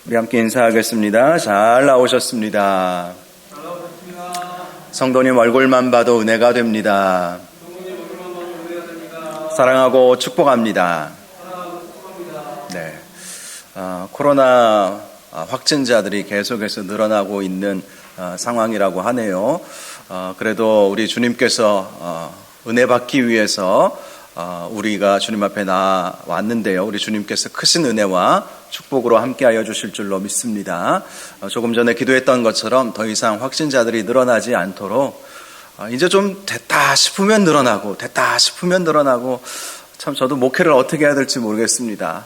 우리 함께 인사하겠습니다. 잘 나오셨습니다. 성도님 얼굴만 봐도 은혜가 됩니다. 사랑하고 축복합니다. 네, 코로나 확진자들이 계속해서 늘어나고 있는 상황이라고 하네요. 그래도 우리 주님께서 은혜 받기 위해서 우리가 주님 앞에 나왔는데요. 우리 주님께서 크신 은혜와 축복으로 함께하여 주실 줄로 믿습니다. 조금 전에 기도했던 것처럼 더 이상 확진자들이 늘어나지 않도록 이제 좀 됐다 싶으면 늘어나고 참 저도 목회를 어떻게 해야 될지 모르겠습니다.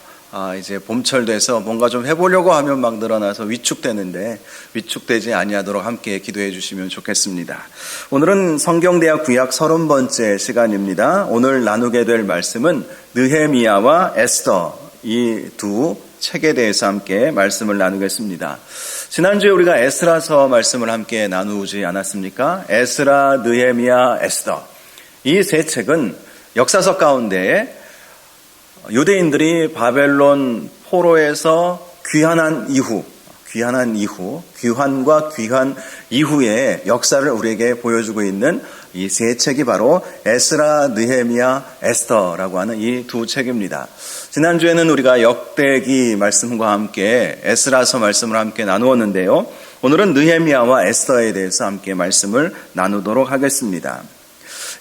이제 봄철 돼서 뭔가 좀 해보려고 하면 막 늘어나서 위축되는데 위축되지 아니하도록 함께 기도해 주시면 좋겠습니다. 오늘은 성경대학 구약 30번째 시간입니다. 오늘 나누게 될 말씀은 느헤미야와 에스더 이 두 책에 대해서 함께 말씀을 나누겠습니다. 지난주에 우리가 에스라서 말씀을 함께 나누지 않았습니까? 에스라, 느헤미야, 에스더 이 세 책은 역사서 가운데 유대인들이 바벨론 포로에서 귀환과 귀환 이후의 역사를 우리에게 보여주고 있는 이 세 책이 바로 에스라, 느헤미야, 에스더라고 하는 이 두 책입니다. 지난주에는 우리가 역대기 말씀과 함께 에스라서 말씀을 함께 나누었는데요. 오늘은 느헤미야와 에스더에 대해서 함께 말씀을 나누도록 하겠습니다.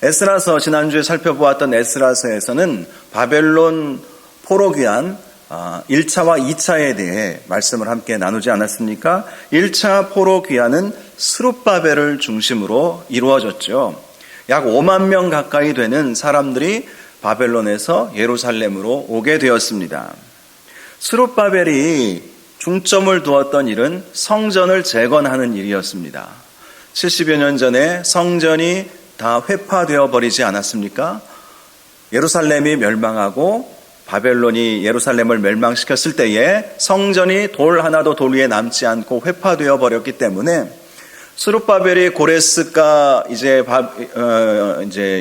에스라서, 지난주에 살펴보았던 에스라서에서는 바벨론 포로 귀환 1차와 2차에 대해 말씀을 함께 나누지 않았습니까? 1차 포로 귀환은 스룹바벨을 중심으로 이루어졌죠. 약 5만 명 가까이 되는 사람들이 바벨론에서 예루살렘으로 오게 되었습니다. 스룹바벨이 중점을 두었던 일은 성전을 재건하는 일이었습니다. 70여 년 전에 성전이 다 회파되어 버리지 않았습니까? 예루살렘이 멸망하고 바벨론이 예루살렘을 멸망시켰을 때에 성전이 돌 하나도 돌 위에 남지 않고 회파되어 버렸기 때문에 스룹바벨이 고레스가 이제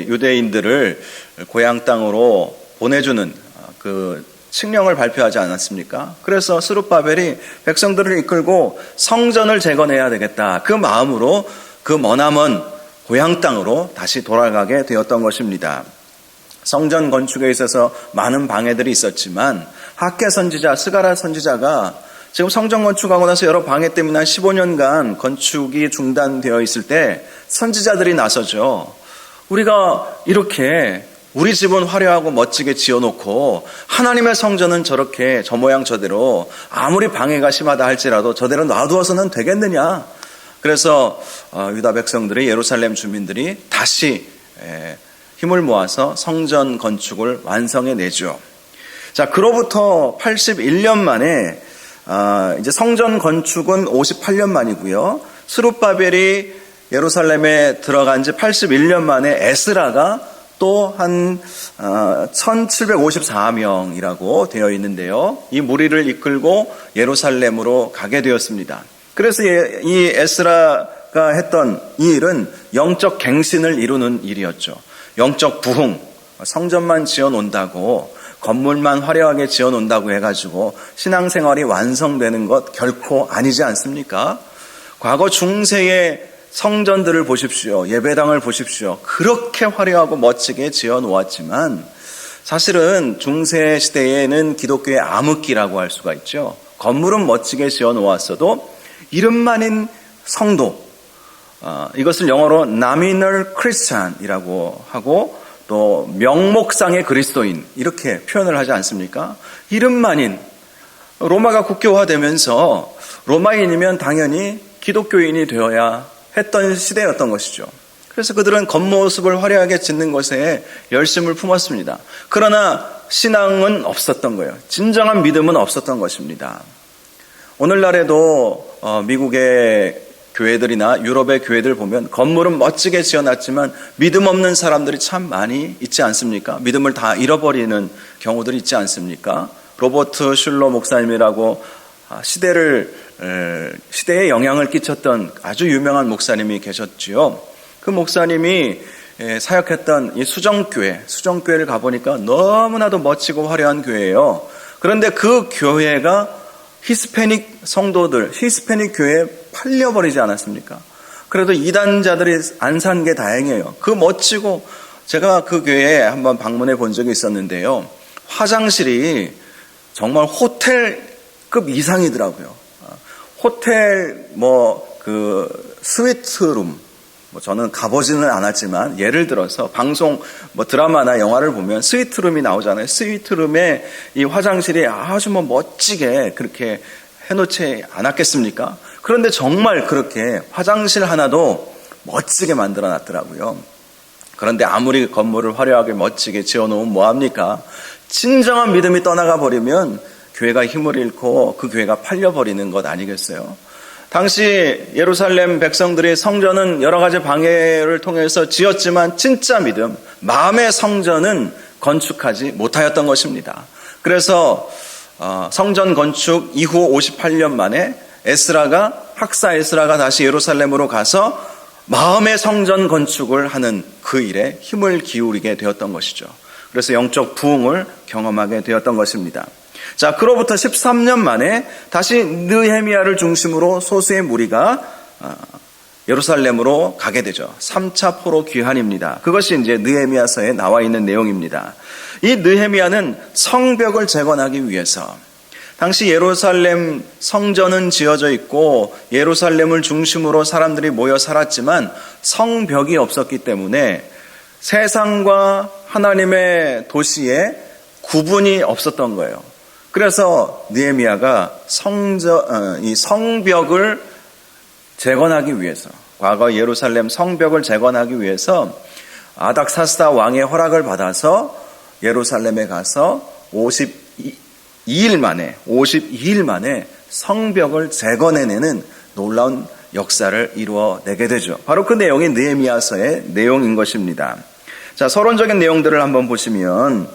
유대인들을 고향 땅으로 보내주는 그 칙령을 발표하지 않았습니까? 그래서 스룹바벨이 백성들을 이끌고 성전을 재건해야 되겠다. 그 마음으로 그 머나먼 고향 땅으로 다시 돌아가게 되었던 것입니다. 성전 건축에 있어서 많은 방해들이 있었지만 학개 선지자, 스가랴 선지자가 지금 성전 건축하고 나서 여러 방해 때문에 한 15년간 건축이 중단되어 있을 때 선지자들이 나서죠. 우리가 이렇게 우리 집은 화려하고 멋지게 지어놓고 하나님의 성전은 저렇게 저 모양 저대로 아무리 방해가 심하다 할지라도 저대로 놔두어서는 되겠느냐. 그래서 유다 백성들이, 예루살렘 주민들이 다시 힘을 모아서 성전 건축을 완성해내죠. 자, 그로부터 81년 만에 이제 성전 건축은 58년 만이고요. 스룹바벨이 예루살렘에 들어간 지 81년 만에 에스라가 또 한 1754명이라고 되어 있는데요. 이 무리를 이끌고 예루살렘으로 가게 되었습니다. 그래서 이 에스라가 했던 이 일은 영적 갱신을 이루는 일이었죠. 영적 부흥, 성전만 지어놓는다고, 건물만 화려하게 지어놓는다고 해가지고 신앙생활이 완성되는 것 결코 아니지 않습니까? 과거 중세의 성전들을 보십시오. 예배당을 보십시오. 그렇게 화려하고 멋지게 지어놓았지만 사실은 중세 시대에는 기독교의 암흑기라고 할 수가 있죠. 건물은 멋지게 지어놓았어도 이름만인 성도, 이것을 영어로 nominal Christian이라고 하고 또 명목상의 그리스도인 이렇게 표현을 하지 않습니까? 이름만인, 로마가 국교화되면서 로마인이면 당연히 기독교인이 되어야 했던 시대였던 것이죠. 그래서 그들은 겉모습을 화려하게 짓는 것에 열심을 품었습니다. 그러나 신앙은 없었던 거예요. 진정한 믿음은 없었던 것입니다. 오늘날에도 미국의 교회들이나 유럽의 교회들 보면 건물은 멋지게 지어놨지만 믿음 없는 사람들이 참 많이 있지 않습니까? 믿음을 다 잃어버리는 경우들이 있지 않습니까? 로버트 슐러 목사님이라고 시대에 영향을 끼쳤던 아주 유명한 목사님이 계셨지요. 그 목사님이 사역했던 이 수정교회를 가보니까 너무나도 멋지고 화려한 교회예요. 그런데 그 교회가 히스패닉 성도들, 히스패닉 교회에 팔려버리지 않았습니까? 그래도 이단자들이 안 산 게 다행이에요. 그 멋지고, 제가 그 교회에 한번 방문해 본 적이 있었는데요. 화장실이 정말 호텔급 이상이더라고요. 호텔 스위트룸, 저는 가보지는 않았지만 예를 들어서 방송 드라마나 영화를 보면 스위트룸이 나오잖아요. 스위트룸에 이 화장실이 아주 멋지게 그렇게 해놓지 않았겠습니까? 그런데 정말 그렇게 화장실 하나도 멋지게 만들어 놨더라고요. 그런데 아무리 건물을 화려하게 멋지게 지어놓으면 뭐합니까? 진정한 믿음이 떠나가 버리면 교회가 힘을 잃고 그 교회가 팔려버리는 것 아니겠어요? 당시 예루살렘 백성들이 성전은 여러 가지 방해를 통해서 지었지만 진짜 믿음, 마음의 성전은 건축하지 못하였던 것입니다. 그래서 성전 건축 이후 58년 만에 학사 에스라가 다시 예루살렘으로 가서 마음의 성전 건축을 하는 그 일에 힘을 기울이게 되었던 것이죠. 그래서 영적 부흥을 경험하게 되었던 것입니다. 자, 그로부터 13년 만에 다시 느헤미야를 중심으로 소수의 무리가 예루살렘으로 가게 되죠. 3차 포로 귀환입니다. 그것이 이제 느헤미야서에 나와 있는 내용입니다. 이 느헤미야는 성벽을 재건하기 위해서, 당시 예루살렘 성전은 지어져 있고 예루살렘을 중심으로 사람들이 모여 살았지만 성벽이 없었기 때문에 세상과 하나님의 도시에 구분이 없었던 거예요. 그래서 느헤미야가 이 성벽을 재건하기 위해서, 과거 예루살렘 성벽을 재건하기 위해서 아닥사스다 왕의 허락을 받아서 예루살렘에 가서 52일 만에 성벽을 재건해내는 놀라운 역사를 이루어내게 되죠. 바로 그 내용이 느헤미야서의 내용인 것입니다. 자, 서론적인 내용들을 한번 보시면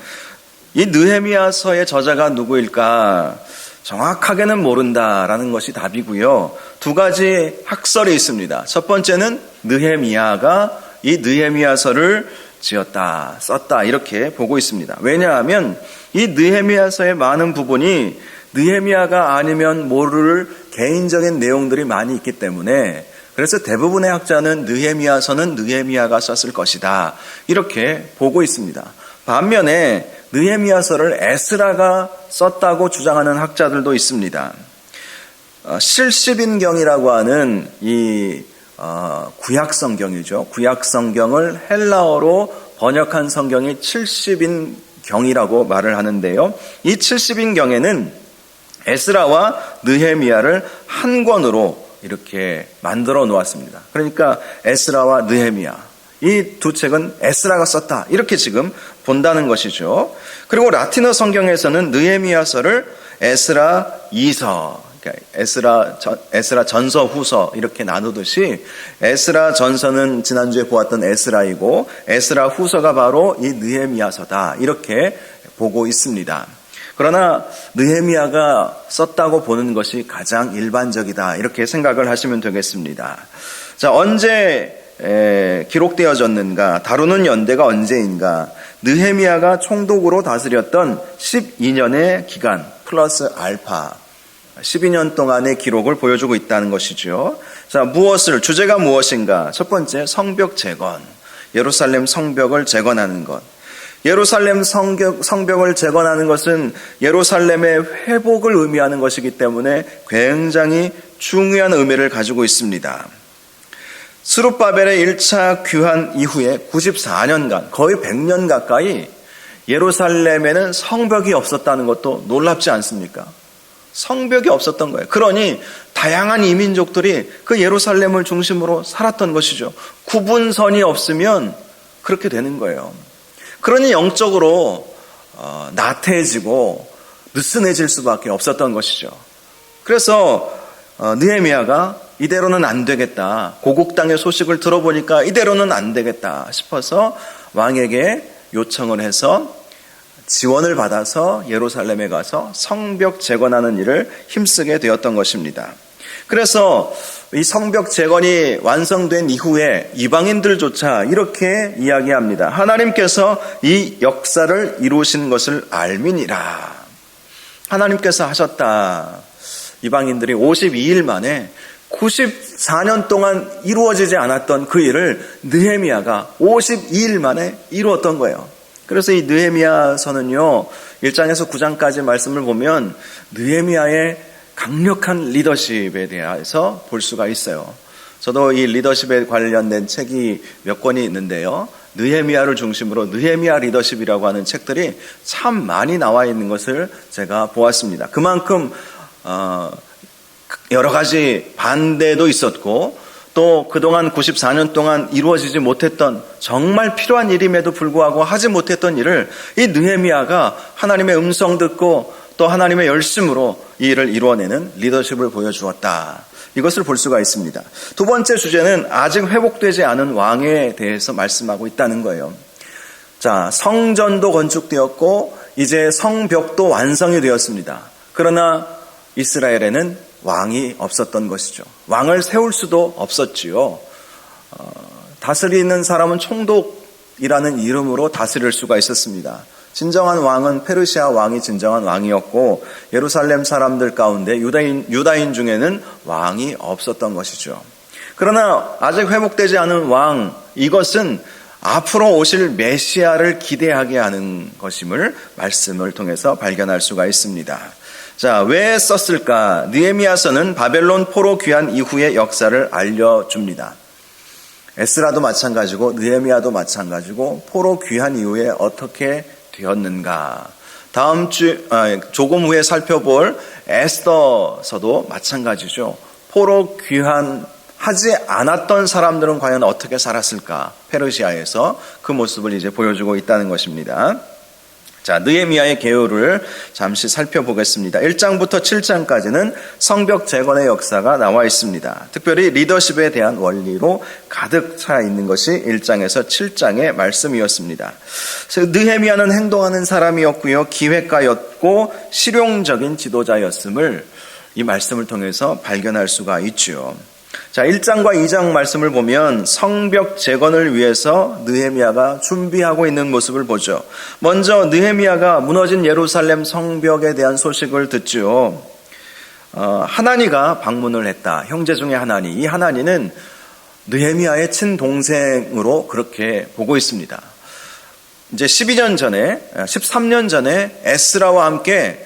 이 느헤미야서의 저자가 누구일까? 정확하게는 모른다라는 것이 답이고요. 두 가지 학설이 있습니다. 첫 번째는 느헤미야가 이 느헤미야서를 지었다, 썼다 이렇게 보고 있습니다. 왜냐하면 이 느헤미야서의 많은 부분이 느헤미야가 아니면 모를 개인적인 내용들이 많이 있기 때문에, 그래서 대부분의 학자는 느헤미야서는 느헤미야가 썼을 것이다 이렇게 보고 있습니다. 반면에 느헤미야서를 에스라가 썼다고 주장하는 학자들도 있습니다. 70인경이라고 하는 이 구약성경이죠. 구약성경을 헬라어로 번역한 성경이 70인경이라고 말을 하는데요. 이 70인경에는 에스라와 느헤미야를 한 권으로 이렇게 만들어 놓았습니다. 그러니까 에스라와 느헤미야, 이 두 책은 에스라가 썼다 이렇게 지금 본다는 것이죠. 그리고 라틴어 성경에서는 느헤미야서를 에스라 2서, 그러니까 에스라 전서 후서 이렇게 나누듯이 에스라 전서는 지난주에 보았던 에스라이고 에스라 후서가 바로 이 느헤미야서다 이렇게 보고 있습니다. 그러나 느헤미야가 썼다고 보는 것이 가장 일반적이다 이렇게 생각을 하시면 되겠습니다. 자, 언제 기록되어졌는가, 다루는 연대가 언제인가? 느헤미야가 총독으로 다스렸던 12년의 기간 플러스 알파 12년 동안의 기록을 보여주고 있다는 것이죠. 자, 주제가 무엇인가? 첫 번째, 성벽 재건, 예루살렘 성벽을 재건하는 것. 예루살렘 성벽을 재건하는 것은 예루살렘의 회복을 의미하는 것이기 때문에 굉장히 중요한 의미를 가지고 있습니다. 스룹바벨의 1차 귀환 이후에 94년간, 거의 100년 가까이 예루살렘에는 성벽이 없었다는 것도 놀랍지 않습니까? 성벽이 없었던 거예요. 그러니 다양한 이민족들이 그 예루살렘을 중심으로 살았던 것이죠. 구분선이 없으면 그렇게 되는 거예요. 그러니 영적으로 나태해지고 느슨해질 수밖에 없었던 것이죠. 그래서 느헤미야가 이대로는 안 되겠다, 고국 땅의 소식을 들어보니까 이대로는 안 되겠다 싶어서 왕에게 요청을 해서 지원을 받아서 예루살렘에 가서 성벽 재건하는 일을 힘쓰게 되었던 것입니다. 그래서 이 성벽 재건이 완성된 이후에 이방인들조차 이렇게 이야기합니다. 하나님께서 이 역사를 이루신 것을 알미니라. 하나님께서 하셨다. 이방인들이 52일 만에 94년 동안 이루어지지 않았던 그 일을 느헤미야가 52일 만에 이루었던 거예요. 그래서 이 느헤미야서는요, 1장에서 9장까지 말씀을 보면 느헤미야의 강력한 리더십에 대해서 볼 수가 있어요. 저도 이 리더십에 관련된 책이 몇 권이 있는데요, 느헤미야를 중심으로 느헤미야 리더십이라고 하는 책들이 참 많이 나와 있는 것을 제가 보았습니다. 그만큼 여러 가지 반대도 있었고, 또 그동안 94년 동안 이루어지지 못했던 정말 필요한 일임에도 불구하고 하지 못했던 일을 이 느헤미야가 하나님의 음성 듣고 또 하나님의 열심으로 이 일을 이루어내는 리더십을 보여주었다. 이것을 볼 수가 있습니다. 두 번째 주제는 아직 회복되지 않은 왕에 대해서 말씀하고 있다는 거예요. 자, 성전도 건축되었고 이제 성벽도 완성이 되었습니다. 그러나 이스라엘에는 왕이 없었던 것이죠. 왕을 세울 수도 없었지요. 다스리는 사람은 총독이라는 이름으로 다스릴 수가 있었습니다. 진정한 왕은 페르시아 왕이 진정한 왕이었고 예루살렘 사람들 가운데 유다인 중에는 왕이 없었던 것이죠. 그러나 아직 회복되지 않은 왕, 이것은 앞으로 오실 메시아를 기대하게 하는 것임을 말씀을 통해서 발견할 수가 있습니다. 자, 왜 썼을까? 느헤미야서는 바벨론 포로 귀환 이후의 역사를 알려줍니다. 에스라도 마찬가지고 느헤미야도 마찬가지고 포로 귀환 이후에 어떻게 되었는가. 조금 후에 살펴볼 에스더서도 마찬가지죠. 포로 귀환하지 않았던 사람들은 과연 어떻게 살았을까? 페르시아에서 그 모습을 이제 보여주고 있다는 것입니다. 자, 느헤미야의 개요를 잠시 살펴보겠습니다. 1장부터 7장까지는 성벽 재건의 역사가 나와 있습니다. 특별히 리더십에 대한 원리로 가득 차 있는 것이 1장에서 7장의 말씀이었습니다. 느헤미야는 행동하는 사람이었고요, 기획가였고 실용적인 지도자였음을 이 말씀을 통해서 발견할 수가 있죠. 자, 1장과 2장 말씀을 보면 성벽 재건을 위해서 느헤미야가 준비하고 있는 모습을 보죠. 먼저 느헤미야가 무너진 예루살렘 성벽에 대한 소식을 듣죠. 하나니가 방문을 했다. 형제 중에 하나니. 이 하나니는 느헤미야의 친동생으로 그렇게 보고 있습니다. 이제 13년 전에 에스라와 함께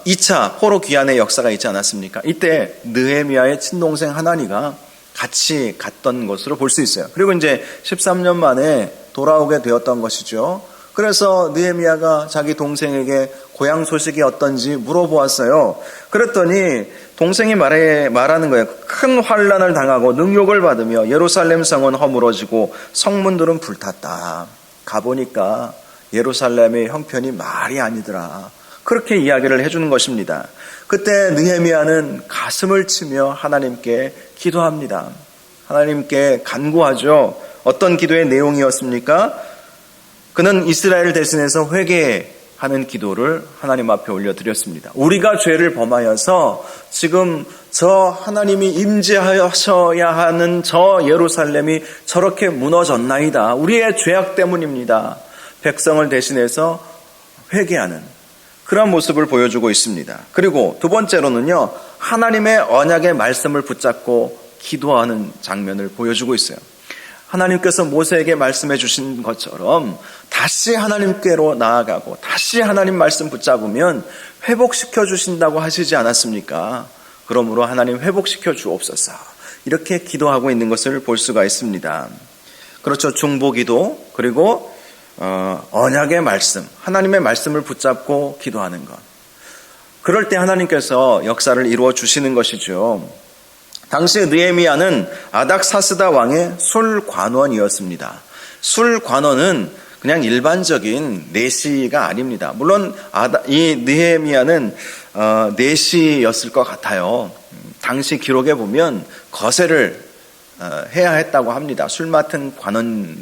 2차 포로 귀환의 역사가 있지 않았습니까? 이때 느헤미야의 친동생 하나니가 같이 갔던 것으로 볼 수 있어요. 그리고 이제 13년 만에 돌아오게 되었던 것이죠. 그래서 느헤미야가 자기 동생에게 고향 소식이 어떤지 물어보았어요. 그랬더니 동생이 말하는 거예요. 큰 환난을 당하고 능욕을 받으며 예루살렘 성은 허물어지고 성문들은 불탔다. 가보니까 예루살렘의 형편이 말이 아니더라. 그렇게 이야기를 해주는 것입니다. 그때 느헤미야는 가슴을 치며 하나님께 기도합니다. 하나님께 간구하죠. 어떤 기도의 내용이었습니까? 그는 이스라엘 대신해서 회개하는 기도를 하나님 앞에 올려드렸습니다. 우리가 죄를 범하여서 지금 저 하나님이 임재하셔야 하는 저 예루살렘이 저렇게 무너졌나이다. 우리의 죄악 때문입니다. 백성을 대신해서 회개하는 그런 모습을 보여주고 있습니다. 그리고 두 번째로는요, 하나님의 언약의 말씀을 붙잡고 기도하는 장면을 보여주고 있어요. 하나님께서 모세에게 말씀해 주신 것처럼 다시 하나님께로 나아가고 다시 하나님 말씀 붙잡으면 회복시켜 주신다고 하시지 않았습니까? 그러므로 하나님 회복시켜 주옵소서. 이렇게 기도하고 있는 것을 볼 수가 있습니다. 그렇죠. 중보기도, 그리고 언약의 말씀, 하나님의 말씀을 붙잡고 기도하는 것. 그럴 때 하나님께서 역사를 이루어 주시는 것이죠. 당시 느헤미야는 아닥사스다 왕의 술관원이었습니다. 술관원은 그냥 일반적인 내시가 아닙니다. 물론 이 느헤미야는 내시였을 것 같아요. 당시 기록에 보면 거세를 해야 했다고 합니다. 술 맡은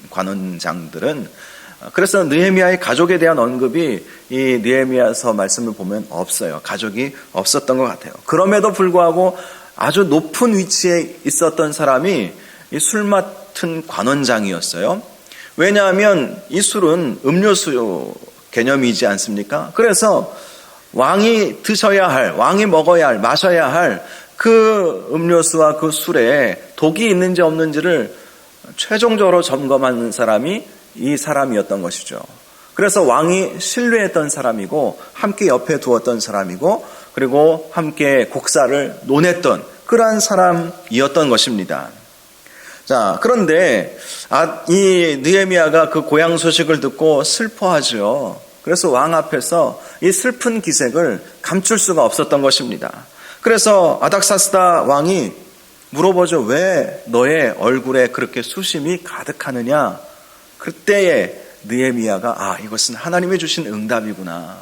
관원장들은. 그래서 느헤미야의 가족에 대한 언급이 이 느헤미야서 말씀을 보면 없어요. 가족이 없었던 것 같아요. 그럼에도 불구하고 아주 높은 위치에 있었던 사람이 이 술 맡은 관원장이었어요. 왜냐하면 이 술은 음료수 개념이지 않습니까? 그래서 왕이 드셔야 할, 왕이 먹어야 할, 마셔야 할 그 음료수와 그 술에 독이 있는지 없는지를 최종적으로 점검하는 사람이 이 사람이었던 것이죠. 그래서 왕이 신뢰했던 사람이고 함께 옆에 두었던 사람이고 그리고 함께 국사를 논했던 그러한 사람이었던 것입니다. 자, 그런데 이 느헤미야가 그 고향 소식을 듣고 슬퍼하죠. 그래서 왕 앞에서 이 슬픈 기색을 감출 수가 없었던 것입니다. 그래서 아닥사스다 왕이 물어보죠. 왜 너의 얼굴에 그렇게 수심이 가득하느냐? 그때에 느헤미야가 이것은 하나님이 주신 응답이구나.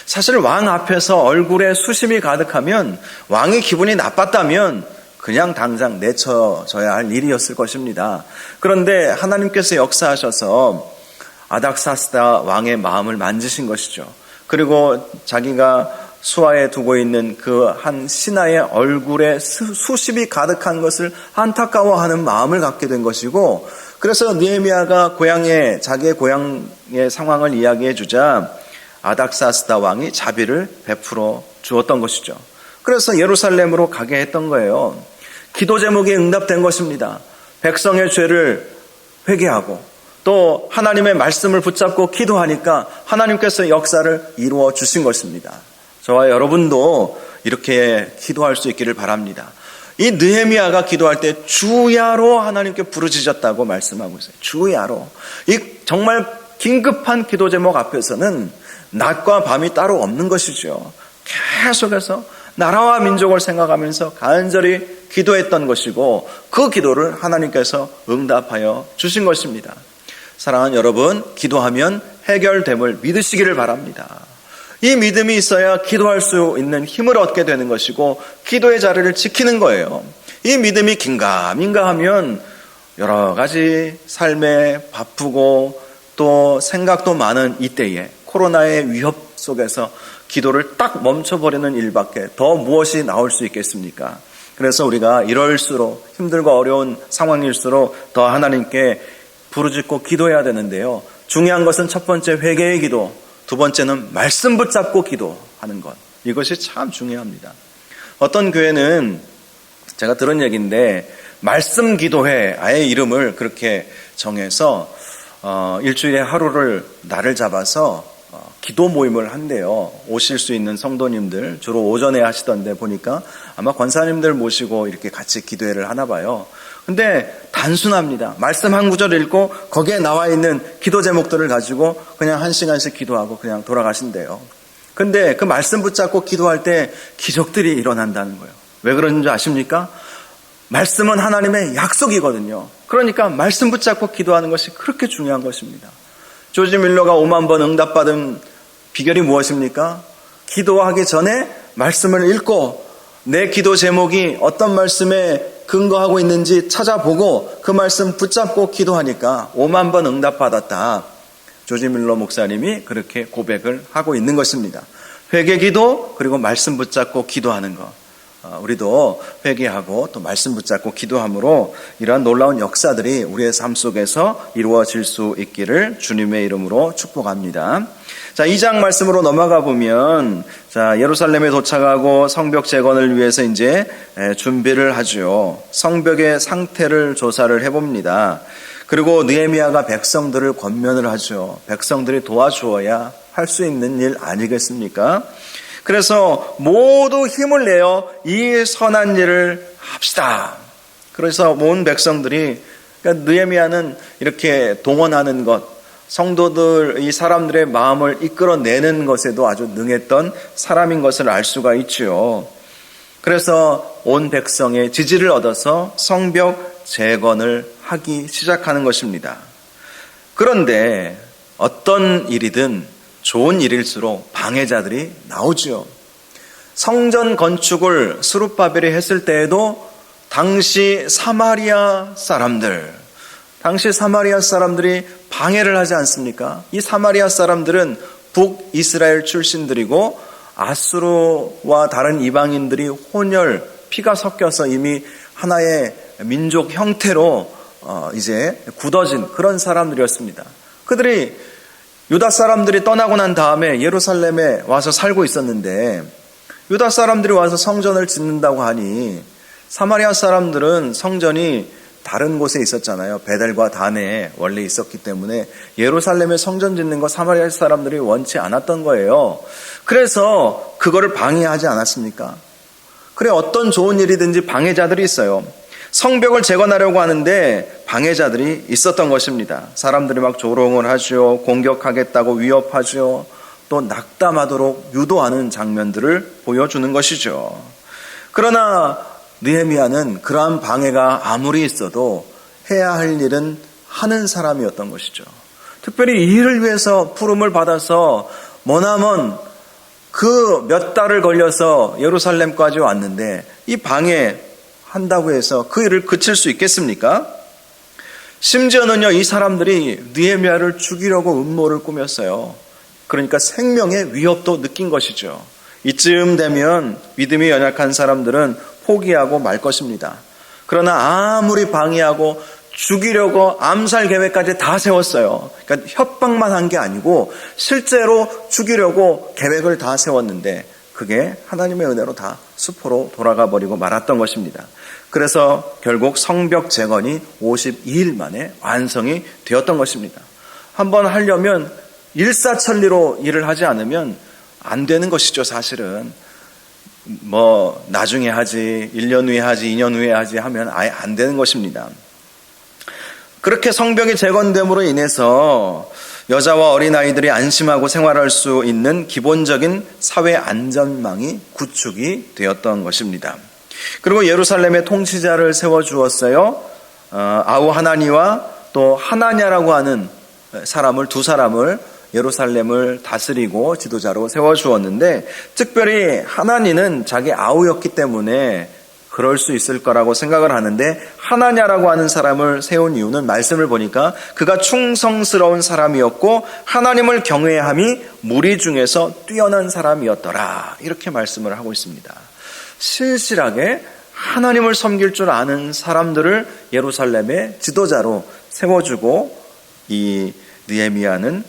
사실 왕 앞에서 얼굴에 수심이 가득하면 왕의 기분이 나빴다면 그냥 당장 내쳐져야 할 일이었을 것입니다. 그런데 하나님께서 역사하셔서 아닥사스다 왕의 마음을 만지신 것이죠. 그리고 자기가 수하에 두고 있는 그 한 신하의 얼굴에 수심이 가득한 것을 안타까워하는 마음을 갖게 된 것이고, 그래서 느헤미야가 자기의 고향의 상황을 이야기해 주자 아닥사스다 왕이 자비를 베풀어 주었던 것이죠. 그래서 예루살렘으로 가게 했던 거예요. 기도 제목이 응답된 것입니다. 백성의 죄를 회개하고 또 하나님의 말씀을 붙잡고 기도하니까 하나님께서 역사를 이루어 주신 것입니다. 저와 여러분도 이렇게 기도할 수 있기를 바랍니다. 이 느헤미야가 기도할 때 주야로 하나님께 부르짖었다고 말씀하고 있어요. 주야로. 이 정말 긴급한 기도 제목 앞에서는 낮과 밤이 따로 없는 것이죠. 계속해서 나라와 민족을 생각하면서 간절히 기도했던 것이고 그 기도를 하나님께서 응답하여 주신 것입니다. 사랑하는 여러분, 기도하면 해결됨을 믿으시기를 바랍니다. 이 믿음이 있어야 기도할 수 있는 힘을 얻게 되는 것이고 기도의 자리를 지키는 거예요. 이 믿음이 긴가민가 하면 여러 가지 삶에 바쁘고 또 생각도 많은 이때에 코로나의 위협 속에서 기도를 딱 멈춰버리는 일밖에 더 무엇이 나올 수 있겠습니까? 그래서 우리가 이럴수록 힘들고 어려운 상황일수록 더 하나님께 부르짖고 기도해야 되는데요. 중요한 것은 첫 번째 회개의 기도, 두 번째는 말씀 붙잡고 기도하는 것. 이것이 참 중요합니다. 어떤 교회는 제가 들은 얘기인데 말씀 기도회 아예 이름을 그렇게 정해서 일주일에 하루를 날을 잡아서 기도 모임을 한대요. 오실 수 있는 성도님들 주로 오전에 하시던데 보니까 아마 권사님들 모시고 이렇게 같이 기도회를 하나 봐요. 근데 단순합니다. 말씀 한 구절 읽고 거기에 나와 있는 기도 제목들을 가지고 그냥 1시간씩 기도하고 그냥 돌아가신대요. 근데 그 말씀 붙잡고 기도할 때 기적들이 일어난다는 거예요. 왜 그런지 줄 아십니까? 말씀은 하나님의 약속이거든요. 그러니까 말씀 붙잡고 기도하는 것이 그렇게 중요한 것입니다. 조지 밀러가 5만 번 응답받은 비결이 무엇입니까? 기도하기 전에 말씀을 읽고 내 기도 제목이 어떤 말씀에 근거하고 있는지 찾아보고 그 말씀 붙잡고 기도하니까 5만 번 응답받았다. 조지 밀러 목사님이 그렇게 고백을 하고 있는 것입니다. 회개 기도 그리고 말씀 붙잡고 기도하는 것. 우리도 회개하고 또 말씀 붙잡고 기도함으로 이러한 놀라운 역사들이 우리의 삶 속에서 이루어질 수 있기를 주님의 이름으로 축복합니다. 자, 2장 말씀으로 넘어가 보면 예루살렘에 도착하고 성벽 재건을 위해서 이제 준비를 하죠. 성벽의 상태를 조사를 해봅니다. 그리고 느헤미야가 백성들을 권면을 하죠. 백성들이 도와주어야 할 수 있는 일 아니겠습니까? 그래서 모두 힘을 내어 이 선한 일을 합시다. 그래서 온 백성들이, 그러니까 느헤미야는 이렇게 동원하는 것, 성도들, 이 사람들의 마음을 이끌어내는 것에도 아주 능했던 사람인 것을 알 수가 있죠. 그래서 온 백성의 지지를 얻어서 성벽 재건을 하기 시작하는 것입니다. 그런데 어떤 일이든 좋은 일일수록 방해자들이 나오죠. 성전 건축을 스룹바벨이 했을 때에도 당시 사마리아 사람들이 방해를 하지 않습니까? 이 사마리아 사람들은 북이스라엘 출신들이고 아수르와 다른 이방인들이 혼혈, 피가 섞여서 이미 하나의 민족 형태로 이제 굳어진 그런 사람들이었습니다. 그들이 유다 사람들이 떠나고 난 다음에 예루살렘에 와서 살고 있었는데 유다 사람들이 와서 성전을 짓는다고 하니 사마리아 사람들은 성전이 다른 곳에 있었잖아요. 베델과 단에 원래 있었기 때문에 예루살렘에 성전 짓는 거 사마리아 사람들이 원치 않았던 거예요. 그래서 그거를 방해하지 않았습니까? 그래, 어떤 좋은 일이든지 방해자들이 있어요. 성벽을 재건하려고 하는데 방해자들이 있었던 것입니다. 사람들이 막 조롱을 하죠. 공격하겠다고 위협하죠. 또 낙담하도록 유도하는 장면들을 보여주는 것이죠. 그러나 느헤미야는 그러한 방해가 아무리 있어도 해야 할 일은 하는 사람이었던 것이죠. 특별히 이 일을 위해서 부름을 받아서 머나먼 그 몇 달을 걸려서 예루살렘까지 왔는데 이 방해한다고 해서 그 일을 그칠 수 있겠습니까? 심지어는요, 이 사람들이 느헤미야를 죽이려고 음모를 꾸몄어요. 그러니까 생명의 위협도 느낀 것이죠. 이쯤 되면 믿음이 연약한 사람들은 포기하고 말 것입니다. 그러나 아무리 방해하고 죽이려고 암살 계획까지 다 세웠어요. 그러니까 협박만 한 게 아니고 실제로 죽이려고 계획을 다 세웠는데 그게 하나님의 은혜로 다 수포로 돌아가 버리고 말았던 것입니다. 그래서 결국 성벽 재건이 52일 만에 완성이 되었던 것입니다. 한번 하려면 일사천리로 일을 하지 않으면 안 되는 것이죠, 사실은. 나중에 하지, 1년 후에 하지, 2년 후에 하지 하면 아예 안 되는 것입니다. 그렇게 성벽이 재건됨으로 인해서 여자와 어린아이들이 안심하고 생활할 수 있는 기본적인 사회 안전망이 구축이 되었던 것입니다. 그리고 예루살렘의 통치자를 세워주었어요. 아우 하나니와 또 하나냐라고 하는 두 사람을 예루살렘을 다스리고 지도자로 세워주었는데 특별히 하나니는 자기 아우였기 때문에 그럴 수 있을 거라고 생각을 하는데 하나냐라고 하는 사람을 세운 이유는 말씀을 보니까 그가 충성스러운 사람이었고 하나님을 경외함이 무리 중에서 뛰어난 사람이었더라, 이렇게 말씀을 하고 있습니다. 신실하게 하나님을 섬길 줄 아는 사람들을 예루살렘의 지도자로 세워주고 이 느헤미야는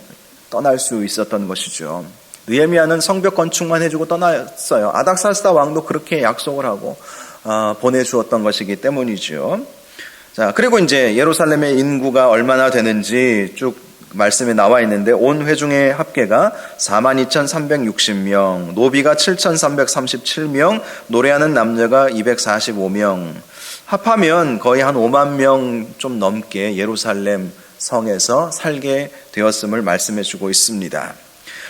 떠날 수 있었던 것이죠. 느헤미야는 성벽 건축만 해주고 떠났어요. 아닥사스다 왕도 그렇게 약속을 하고 보내주었던 것이기 때문이죠. 자, 그리고 이제 예루살렘의 인구가 얼마나 되는지 쭉 말씀에 나와 있는데 온 회중의 합계가 42,360명, 노비가 7,337명, 노래하는 남녀가 245명, 합하면 거의 한 5만 명 좀 넘게 예루살렘 성에서 살게 되었음을 말씀해 주고 있습니다.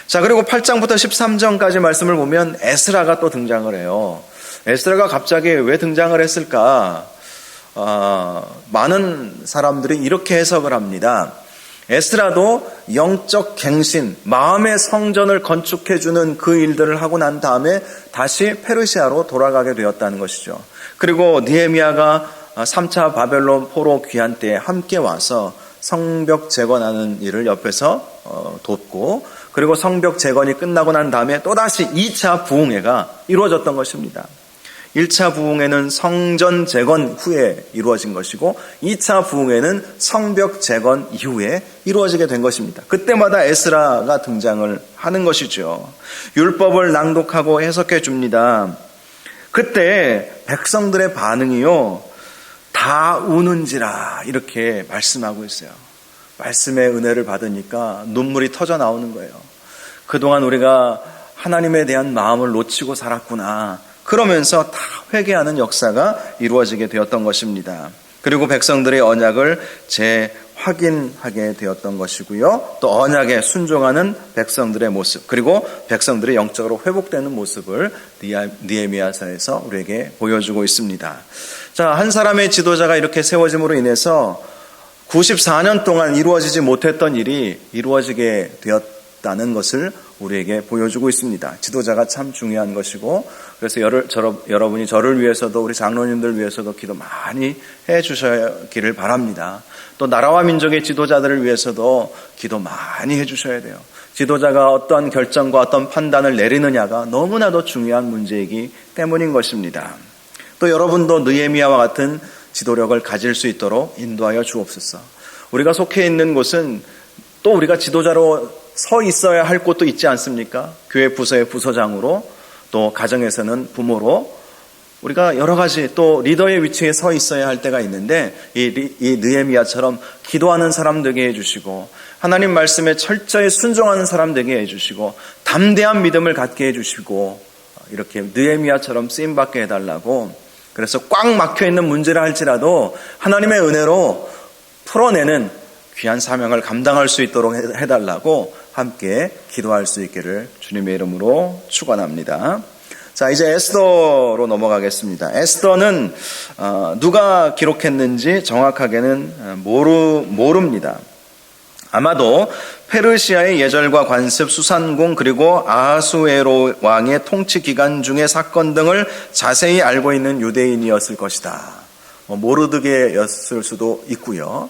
자, 그리고 8장부터 13장까지 말씀을 보면 에스라가 또 등장을 해요. 에스라가 갑자기 왜 등장을 했을까? 많은 사람들이 이렇게 해석을 합니다. 에스라도 영적 갱신, 마음의 성전을 건축해주는 그 일들을 하고 난 다음에 다시 페르시아로 돌아가게 되었다는 것이죠. 그리고 느헤미야가 3차 바벨론 포로 귀환 때 함께 와서 성벽 재건하는 일을 옆에서 돕고, 그리고 성벽 재건이 끝나고 난 다음에 또다시 2차 부흥회가 이루어졌던 것입니다. 1차 부흥회는 성전 재건 후에 이루어진 것이고 2차 부흥회는 성벽 재건 이후에 이루어지게 된 것입니다. 그때마다 에스라가 등장을 하는 것이죠. 율법을 낭독하고 해석해 줍니다. 그때 백성들의 반응이요, 다 우는지라 이렇게 말씀하고 있어요. 말씀의 은혜를 받으니까 눈물이 터져 나오는 거예요. 그동안 우리가 하나님에 대한 마음을 놓치고 살았구나, 그러면서 다 회개하는 역사가 이루어지게 되었던 것입니다. 그리고 백성들의 언약을 재확인하게 되었던 것이고요. 또 언약에 순종하는 백성들의 모습, 그리고 백성들이 영적으로 회복되는 모습을 느헤미야서에서 우리에게 보여주고 있습니다. 자, 한 사람의 지도자가 이렇게 세워짐으로 인해서 94년 동안 이루어지지 못했던 일이 이루어지게 되었다는 것을 우리에게 보여주고 있습니다. 지도자가 참 중요한 것이고, 그래서 여러분이 저를 위해서도 우리 장로님들 위해서도 기도 많이 해 주시기를 바랍니다. 또 나라와 민족의 지도자들을 위해서도 기도 많이 해 주셔야 돼요. 지도자가 어떤 결정과 어떤 판단을 내리느냐가 너무나도 중요한 문제이기 때문인 것입니다. 또 여러분도 느헤미야와 같은 지도력을 가질 수 있도록 인도하여 주옵소서. 우리가 속해 있는 곳은 또 우리가 지도자로 서 있어야 할 곳도 있지 않습니까? 교회 부서의 부서장으로, 또 가정에서는 부모로, 우리가 여러 가지 또 리더의 위치에 서 있어야 할 때가 있는데, 이 느헤미야처럼 기도하는 사람 되게 해주시고, 하나님 말씀에 철저히 순종하는 사람 되게 해주시고, 담대한 믿음을 갖게 해주시고, 이렇게 느헤미야처럼 쓰임받게 해달라고. 그래서 꽉 막혀있는 문제라 할지라도 하나님의 은혜로 풀어내는 귀한 사명을 감당할 수 있도록 해달라고 함께 기도할 수 있기를 주님의 이름으로 축원합니다. 자, 이제 에스더로 넘어가겠습니다. 에스더는 누가 기록했는지 정확하게는 모릅니다. 아마도 페르시아의 예절과 관습, 수산궁, 그리고 아하수에로 왕의 통치 기간 중의 사건 등을 자세히 알고 있는 유대인이었을 것이다. 모르드게였을 수도 있고요.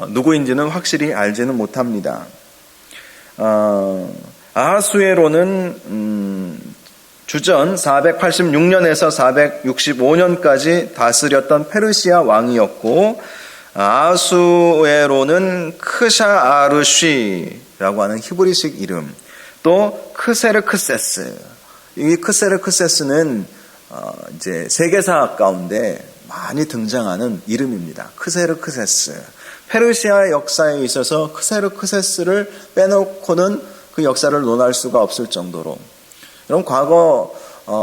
누구인지는 확실히 알지는 못합니다. 아하수에로는 주전 486년에서 465년까지 다스렸던 페르시아 왕이었고, 아하수에로는 크샤아르쉬라고 하는 히브리식 이름, 또 크세르크세스. 이 크세르크세스는 이제 세계사 가운데 많이 등장하는 이름입니다. 크세르크세스. 페르시아 역사에 있어서 크세르크세스를 빼놓고는 그 역사를 논할 수가 없을 정도로. 그럼 과거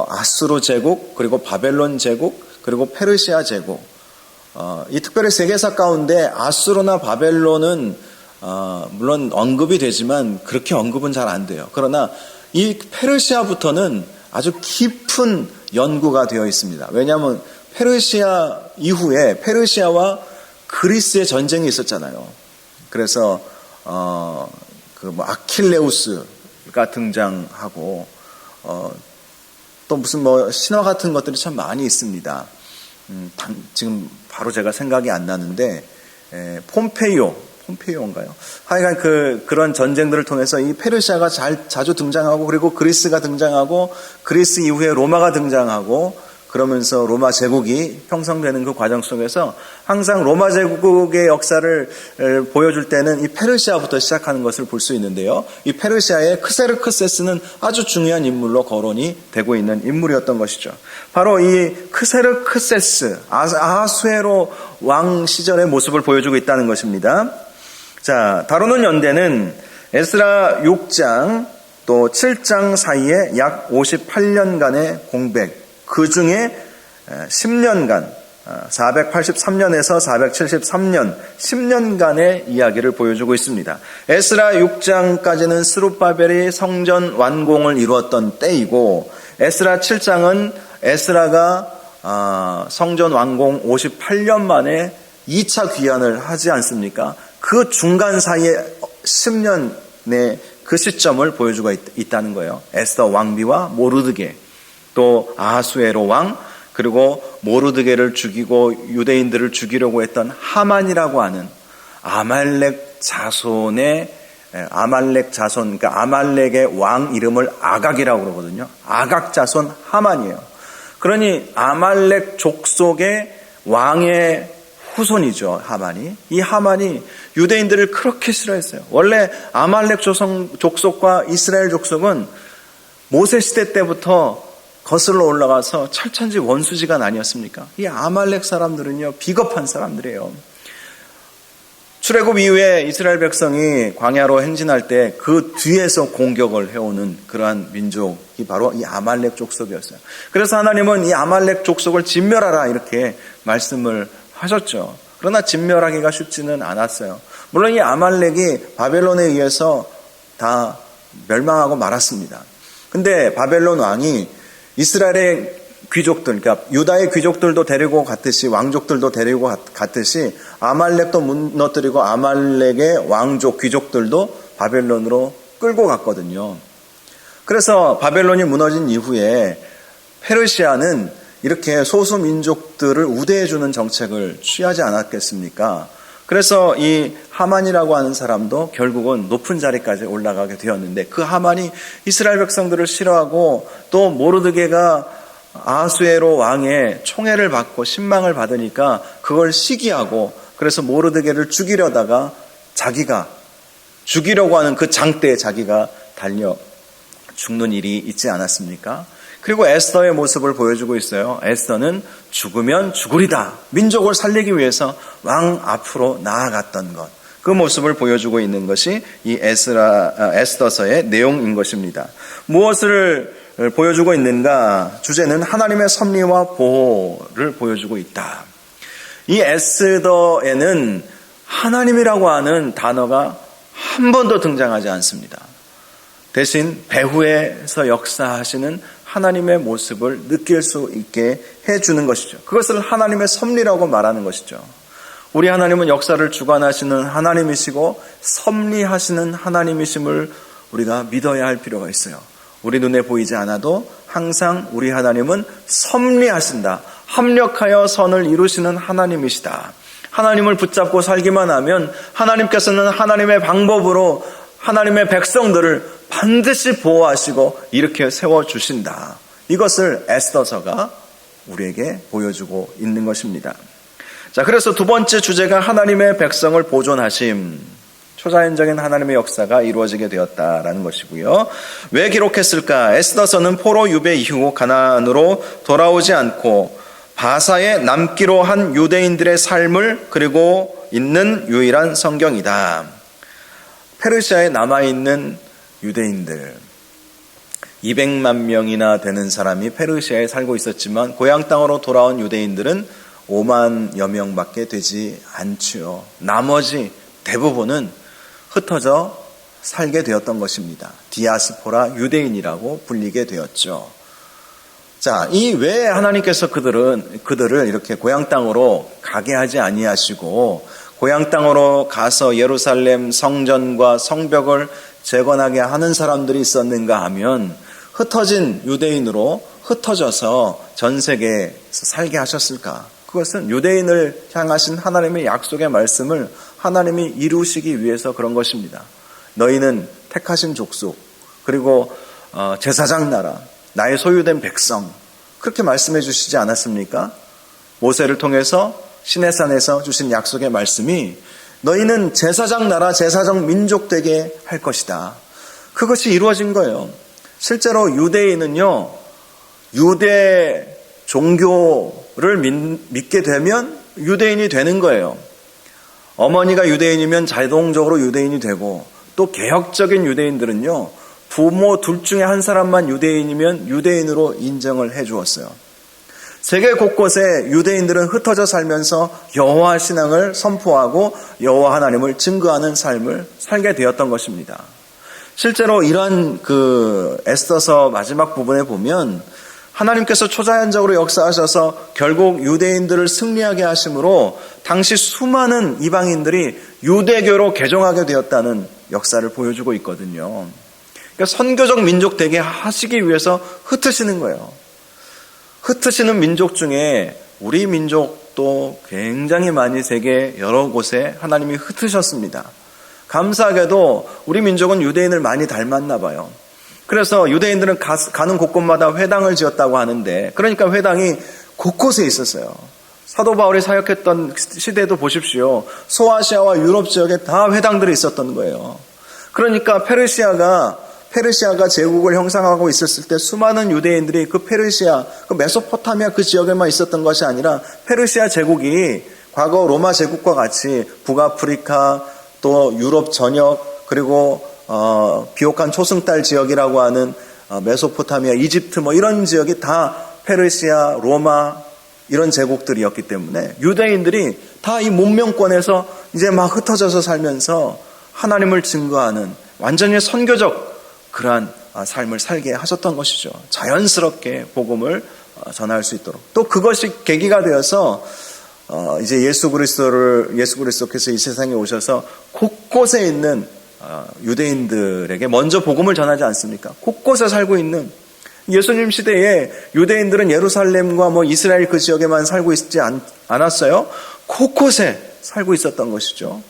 아수르 제국, 그리고 바벨론 제국, 그리고 페르시아 제국, 이 특별히 세계사 가운데 아수르나 바벨론은 물론 언급이 되지만 그렇게 언급은 잘 안 돼요. 그러나 이 페르시아부터는 아주 깊은 연구가 되어 있습니다. 왜냐하면 페르시아 이후에 페르시아와 그리스의 전쟁이 있었잖아요. 그래서 아킬레우스가 등장하고 또 무슨 신화 같은 것들이 참 많이 있습니다. 지금 바로 제가 생각이 안 나는데 폼페이오인가요? 하여간 그런 전쟁들을 통해서 이 페르시아가 자주 등장하고, 그리고 그리스가 등장하고, 그리스 이후에 로마가 등장하고, 그러면서 로마 제국이 형성되는 그 과정 속에서 항상 로마 제국의 역사를 보여줄 때는 이 페르시아부터 시작하는 것을 볼 수 있는데요. 이 페르시아의 크세르크세스는 아주 중요한 인물로 거론이 되고 있는 인물이었던 것이죠. 바로 이 크세르크세스, 아하수에로 왕 시절의 모습을 보여주고 있다는 것입니다. 자, 다루는 연대는 에스라 6장 또 7장 사이에 약 58년간의 공백, 그 중에 10년간, 483년에서 473년, 10년간의 이야기를 보여주고 있습니다. 에스라 6장까지는 스룹바벨이 성전 완공을 이루었던 때이고, 에스라 7장은 에스라가 성전 완공 58년 만에 2차 귀환을 하지 않습니까? 그 중간 사이에 10년의 그 시점을 보여주고 있다는 거예요. 에스더 왕비와 모르드게, 또 아하수에로 왕, 그리고 모르드게를 죽이고 유대인들을 죽이려고 했던 하만이라고 하는 아말렉 자손, 그러니까 아말렉의 왕 이름을 아각이라고 그러거든요. 아각 자손 하만이에요. 그러니 아말렉 족속의 왕의 후손이죠, 하만이. 이 하만이 유대인들을 그렇게 싫어했어요. 원래 아말렉 족속과 이스라엘 족속은 모세 시대 때부터 거슬러 올라가서 철천지 원수지간 아니었습니까? 이 아말렉 사람들은요, 비겁한 사람들이에요. 출애굽 이후에 이스라엘 백성이 광야로 행진할 때 그 뒤에서 공격을 해오는 그러한 민족이 바로 이 아말렉 족속이었어요. 그래서 하나님은 이 아말렉 족속을 진멸하라 이렇게 말씀을 하셨죠. 그러나 진멸하기가 쉽지는 않았어요. 물론 이 아말렉이 바벨론에 의해서 다 멸망하고 말았습니다. 근데 바벨론 왕이 이스라엘의 귀족들, 그러니까 유다의 귀족들도 데리고 갔듯이, 왕족들도 데리고 갔듯이 아말렉도 무너뜨리고 아말렉의 왕족, 귀족들도 바벨론으로 끌고 갔거든요. 그래서 바벨론이 무너진 이후에 페르시아는 이렇게 소수 민족들을 우대해주는 정책을 취하지 않았겠습니까? 그래서 이 하만이라고 하는 사람도 결국은 높은 자리까지 올라가게 되었는데, 그 하만이 이스라엘 백성들을 싫어하고, 또 모르드게가 아하수에로 왕의 총애를 받고 신망을 받으니까 그걸 시기하고, 그래서 모르드게를 죽이려다가 자기가 죽이려고 하는 그 장대에 자기가 달려 죽는 일이 있지 않았습니까? 그리고 에스더의 모습을 보여주고 있어요. 에스더는 죽으면 죽으리다. 민족을 살리기 위해서 왕 앞으로 나아갔던 것. 그 모습을 보여주고 있는 것이 이 에스더서의 내용인 것입니다. 무엇을 보여주고 있는가? 주제는 하나님의 섭리와 보호를 보여주고 있다. 이 에스더에는 하나님이라고 하는 단어가 한 번도 등장하지 않습니다. 대신 배후에서 역사하시는 하나님의 모습을 느낄 수 있게 해주는 것이죠. 그것을 하나님의 섭리라고 말하는 것이죠. 우리 하나님은 역사를 주관하시는 하나님이시고 섭리하시는 하나님이심을 우리가 믿어야 할 필요가 있어요. 우리 눈에 보이지 않아도 항상 우리 하나님은 섭리하신다. 합력하여 선을 이루시는 하나님이시다. 하나님을 붙잡고 살기만 하면 하나님께서는 하나님의 방법으로 하나님의 백성들을 반드시 보호하시고 이렇게 세워주신다. 이것을 에스더서가 우리에게 보여주고 있는 것입니다. 자, 그래서 두 번째 주제가 하나님의 백성을 보존하심. 초자연적인 하나님의 역사가 이루어지게 되었다라는 것이고요. 왜 기록했을까? 에스더서는 포로 유배 이후 가나안으로 돌아오지 않고 바사에 남기로 한 유대인들의 삶을 그리고 있는 유일한 성경이다. 페르시아에 남아있는 유대인들 200만 명이나 되는 사람이 페르시아에 살고 있었지만 고향 땅으로 돌아온 유대인들은 5만여 명밖에 되지 않지요. 나머지 대부분은 흩어져 살게 되었던 것입니다. 디아스포라 유대인이라고 불리게 되었죠. 자, 이 왜 하나님께서 그들을 이렇게 고향 땅으로 가게 하지 아니하시고 고향 땅으로 가서 예루살렘 성전과 성벽을 재건하게 하는 사람들이 있었는가 하면 흩어진 유대인으로 흩어져서 전 세계에서 살게 하셨을까? 그것은 유대인을 향하신 하나님의 약속의 말씀을 하나님이 이루시기 위해서 그런 것입니다. 너희는 택하신 족속 그리고 제사장 나라 나의 소유된 백성 그렇게 말씀해 주시지 않았습니까? 모세를 통해서 시내산에서 주신 약속의 말씀이 너희는 제사장 나라 제사장 민족 되게 할 것이다. 그것이 이루어진 거예요. 실제로 유대인은요 유대 종교를 믿게 되면 유대인이 되는 거예요. 어머니가 유대인이면 자동적으로 유대인이 되고 또 개혁적인 유대인들은요 부모 둘 중에 한 사람만 유대인이면 유대인으로 인정을 해 주었어요. 세계 곳곳에 유대인들은 흩어져 살면서 여호와 신앙을 선포하고 여호와 하나님을 증거하는 삶을 살게 되었던 것입니다. 실제로 이러한 에스더서 마지막 부분에 보면 하나님께서 초자연적으로 역사하셔서 결국 유대인들을 승리하게 하심으로 당시 수많은 이방인들이 유대교로 개종하게 되었다는 역사를 보여주고 있거든요. 그러니까 선교적 민족 되게 하시기 위해서 흩으시는 거예요. 흩으시는 민족 중에 우리 민족도 굉장히 많이 세계 여러 곳에 하나님이 흩으셨습니다. 감사하게도 우리 민족은 유대인을 많이 닮았나 봐요. 그래서 유대인들은 가는 곳곳마다 회당을 지었다고 하는데 그러니까 회당이 곳곳에 있었어요. 사도 바울이 사역했던 시대도 보십시오. 소아시아와 유럽 지역에 다 회당들이 있었던 거예요. 그러니까 페르시아가 제국을 형성하고 있었을 때 수많은 유대인들이 그 페르시아, 그 메소포타미아 그 지역에만 있었던 것이 아니라 페르시아 제국이 과거 로마 제국과 같이 북아프리카 또 유럽 전역 그리고 비옥한 초승달 지역이라고 하는 메소포타미아, 이집트 뭐 이런 지역이 다 페르시아, 로마 이런 제국들이었기 때문에 유대인들이 다 이 문명권에서 이제 막 흩어져서 살면서 하나님을 증거하는 완전히 선교적 그러한 삶을 살게 하셨던 것이죠. 자연스럽게 복음을 전할 수 있도록. 또 그것이 계기가 되어서 이제 예수 그리스도께서 이 세상에 오셔서 곳곳에 있는 유대인들에게 먼저 복음을 전하지 않습니까? 곳곳에 살고 있는 예수님 시대에 유대인들은 예루살렘과 이스라엘 그 지역에만 살고 있지 않았어요. 곳곳에 살고 있었던 것이죠.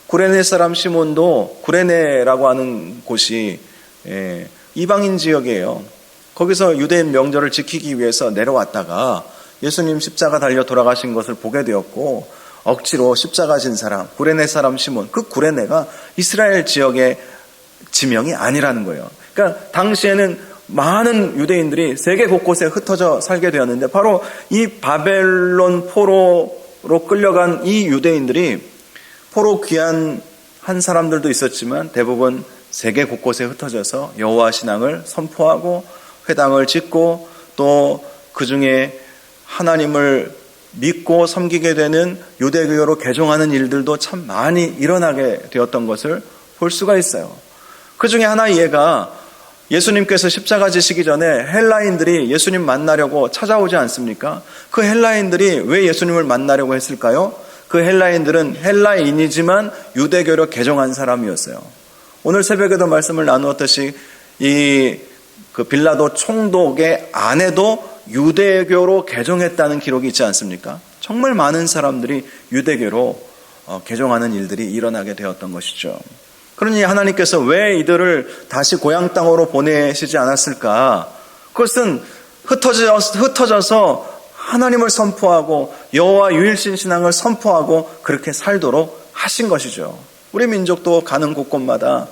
구레네 사람 시몬도 구레네라고 하는 곳이 이방인 지역이에요. 거기서 유대인 명절을 지키기 위해서 내려왔다가 예수님 십자가 달려 돌아가신 것을 보게 되었고 억지로 십자가 진 사람, 구레네 사람 시몬, 그 구레네가 이스라엘 지역의 지명이 아니라는 거예요. 그러니까 당시에는 많은 유대인들이 세계 곳곳에 흩어져 살게 되었는데 바로 이 바벨론 포로로 끌려간 이 유대인들이 포로 귀환한 사람들도 있었지만 대부분 세계 곳곳에 흩어져서 여호와 신앙을 선포하고 회당을 짓고 또 그중에 하나님을 믿고 섬기게 되는 유대교로 개종하는 일들도 참 많이 일어나게 되었던 것을 볼 수가 있어요. 그 중에 하나의 예가 예수님께서 십자가 지시기 전에 헬라인들이 예수님 만나려고 찾아오지 않습니까? 그 헬라인들이 왜 예수님을 만나려고 했을까요? 그 헬라인들은 헬라인이지만 유대교로 개종한 사람이었어요. 오늘 새벽에도 말씀을 나누었듯이 그 빌라도 총독의 아내도 유대교로 개종했다는 기록이 있지 않습니까? 정말 많은 사람들이 유대교로 개종하는 일들이 일어나게 되었던 것이죠. 그러니 하나님께서 왜 이들을 다시 고향 땅으로 보내시지 않았을까? 그것은 흩어져서 하나님을 선포하고 여호와 유일신 신앙을 선포하고 그렇게 살도록 하신 것이죠. 우리 민족도 가는 곳곳마다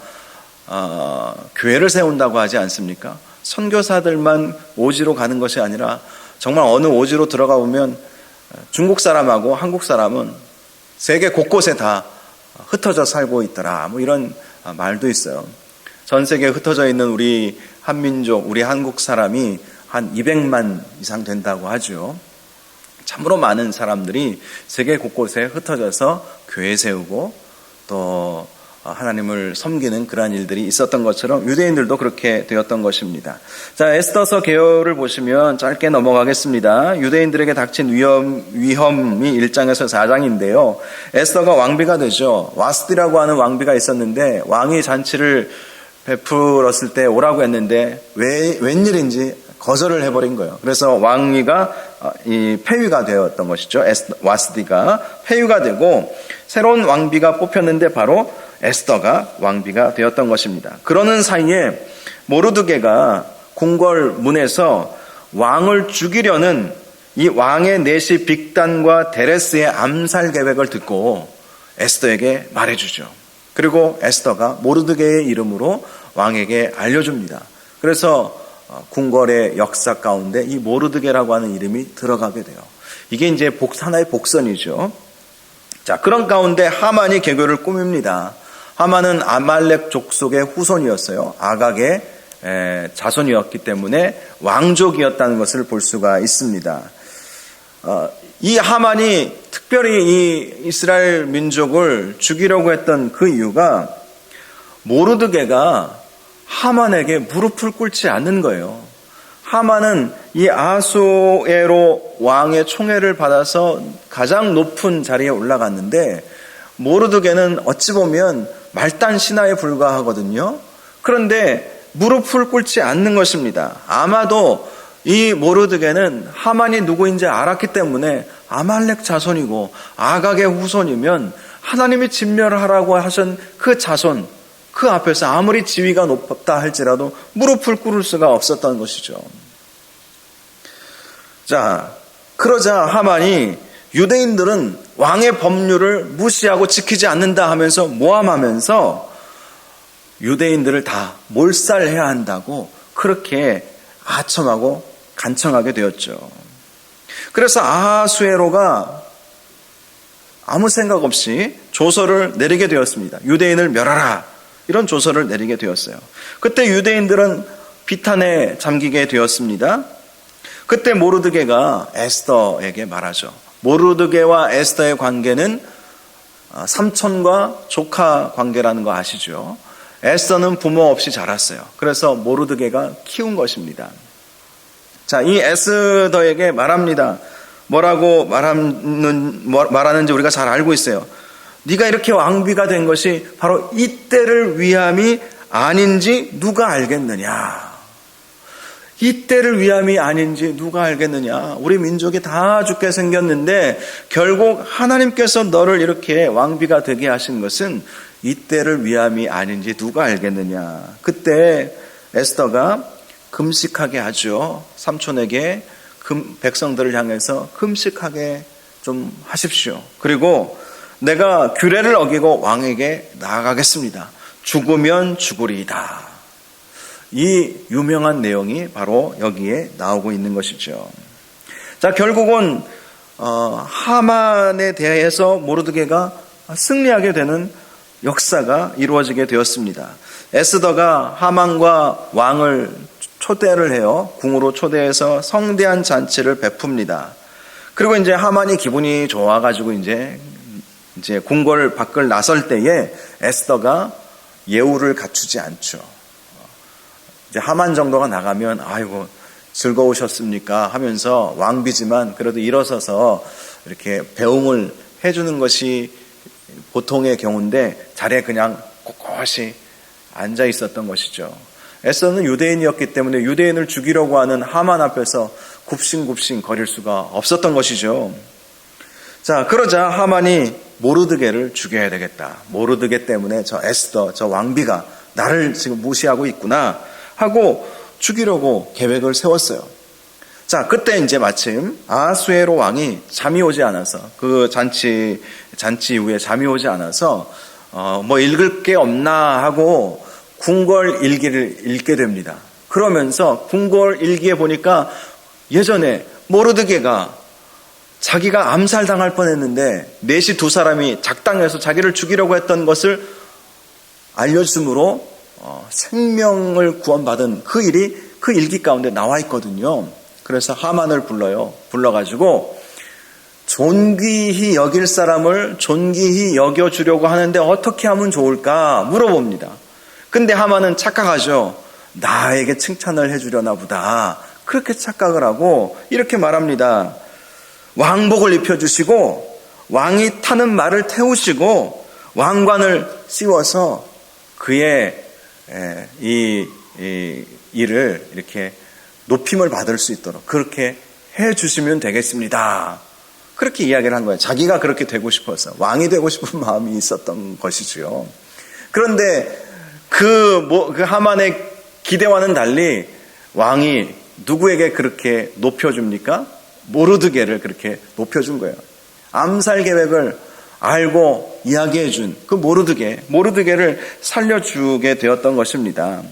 교회를 세운다고 하지 않습니까? 선교사들만 오지로 가는 것이 아니라 정말 어느 오지로 들어가 보면 중국 사람하고 한국 사람은 세계 곳곳에 다 흩어져 살고 있더라. 뭐 이런 말도 있어요. 전 세계에 흩어져 있는 우리 한민족, 우리 한국 사람이 한 200만 이상 된다고 하죠. 참으로 많은 사람들이 세계 곳곳에 흩어져서 교회 세우고 또 하나님을 섬기는 그러한 일들이 있었던 것처럼 유대인들도 그렇게 되었던 것입니다. 자, 에스더서 개요를 보시면 짧게 넘어가겠습니다. 유대인들에게 닥친 위험이 1장에서 4장인데요. 에스더가 왕비가 되죠. 와스디라고 하는 왕비가 있었는데 왕이 잔치를 베풀었을 때 오라고 했는데 웬일인지 거절을 해버린 거예요. 그래서 왕위가 폐위가 되었던 것이죠. 와스디가 폐위가 되고 새로운 왕비가 뽑혔는데 바로 에스더가 왕비가 되었던 것입니다. 그러는 사이에 모르드게가 궁궐 문에서 왕을 죽이려는 이 왕의 내시 빅단과 데레스의 암살 계획을 듣고 에스더에게 말해주죠. 그리고 에스더가 모르드게의 이름으로 왕에게 알려줍니다. 그래서 궁궐의 역사 가운데 이 모르드게라고 하는 이름이 들어가게 돼요. 이게 이제 하나의 복선이죠. 자, 그런 가운데 하만이 계교를 꾸밉니다. 하만은 아말렉 족속의 후손이었어요. 아각의 자손이었기 때문에 왕족이었다는 것을 볼 수가 있습니다. 이 하만이 특별히 이 이스라엘 민족을 죽이려고 했던 그 이유가 모르드게가 하만에게 무릎을 꿇지 않는 거예요. 하만은 이 아수에로 왕의 총애를 받아서 가장 높은 자리에 올라갔는데 모르드게는 어찌 보면 말단 신하에 불과하거든요. 그런데 무릎을 꿇지 않는 것입니다. 아마도 이 모르드게는 하만이 누구인지 알았기 때문에 아말렉 자손이고 아각의 후손이면 하나님이 진멸하라고 하신 그 자손, 그 앞에서 아무리 지위가 높다 할지라도 무릎을 꿇을 수가 없었던 것이죠. 자, 그러자 하만이 유대인들은 왕의 법률을 무시하고 지키지 않는다 하면서 모함하면서 유대인들을 다 몰살해야 한다고 그렇게 아첨하고 간청하게 되었죠. 그래서 아하수에로가 아무 생각 없이 조서를 내리게 되었습니다. 유대인을 멸하라, 이런 조서를 내리게 되었어요. 그때 유대인들은 비탄에 잠기게 되었습니다. 그때 모르드게가 에스더에게 말하죠. 모르드게와 에스더의 관계는 삼촌과 조카 관계라는 거 아시죠? 에스더는 부모 없이 자랐어요. 그래서 모르드게가 키운 것입니다. 자, 이 에스더에게 말합니다. 뭐라고 말하는지 우리가 잘 알고 있어요. 네가 이렇게 왕비가 된 것이 바로 이때를 위함이 아닌지 누가 알겠느냐. 이때를 위함이 아닌지 누가 알겠느냐. 우리 민족이 다 죽게 생겼는데 결국 하나님께서 너를 이렇게 왕비가 되게 하신 것은 이때를 위함이 아닌지 누가 알겠느냐. 그때 에스더가 금식하게 하죠. 삼촌에게 백성들을 향해서 금식하게 좀 하십시오. 그리고 내가 규례를 어기고 왕에게 나아가겠습니다. 죽으면 죽으리이다. 이 유명한 내용이 바로 여기에 나오고 있는 것이죠. 자, 결국은 하만에 대해서 모르드게가 승리하게 되는 역사가 이루어지게 되었습니다. 에스더가 하만과 왕을 초대를 해요. 궁으로 초대해서 성대한 잔치를 베풉니다. 그리고 이제 하만이 기분이 좋아가지고 이제 궁궐 밖을 나설 때에 에스더가 예우를 갖추지 않죠. 이제 하만 정도가 나가면 아이고 즐거우셨습니까 하면서 왕비지만 그래도 일어서서 이렇게 배웅을 해주는 것이 보통의 경우인데 자리에 그냥 꼿꼿이 앉아 있었던 것이죠. 에스더는 유대인이었기 때문에 유대인을 죽이려고 하는 하만 앞에서 굽신굽신 거릴 수가 없었던 것이죠. 자, 그러자 하만이 모르드게를 죽여야 되겠다. 모르드게 때문에 저 에스더, 저 왕비가 나를 지금 무시하고 있구나 하고 죽이려고 계획을 세웠어요. 자, 그때 이제 마침 아하수에로 왕이 잠이 오지 않아서 그 잔치 이후에 잠이 오지 않아서 뭐 읽을 게 없나 하고 궁궐 일기를 읽게 됩니다. 그러면서 궁궐 일기에 보니까 예전에 모르드게가 자기가 암살당할 뻔했는데 넷이 두 사람이 작당해서 자기를 죽이려고 했던 것을 알려줌으로 생명을 구원받은 그 일이 그 일기 가운데 나와 있거든요. 그래서 하만을 불러요. 불러가지고 존귀히 여길 사람을 존귀히 여겨주려고 하는데 어떻게 하면 좋을까 물어봅니다. 근데 하만은 착각하죠. 나에게 칭찬을 해주려나 보다. 그렇게 착각을 하고 이렇게 말합니다. 왕복을 입혀주시고 왕이 타는 말을 태우시고 왕관을 씌워서 그의 이 일을 이렇게 높임을 받을 수 있도록 그렇게 해주시면 되겠습니다. 그렇게 이야기를 한 거예요. 자기가 그렇게 되고 싶어서 왕이 되고 싶은 마음이 있었던 것이죠. 그런데 그 하만의 기대와는 달리 왕이 누구에게 그렇게 높여줍니까? 모르드게를 그렇게 높여준 거예요. 암살 계획을 알고 이야기해준 그 모르드게를 살려주게 되었던 것입니다.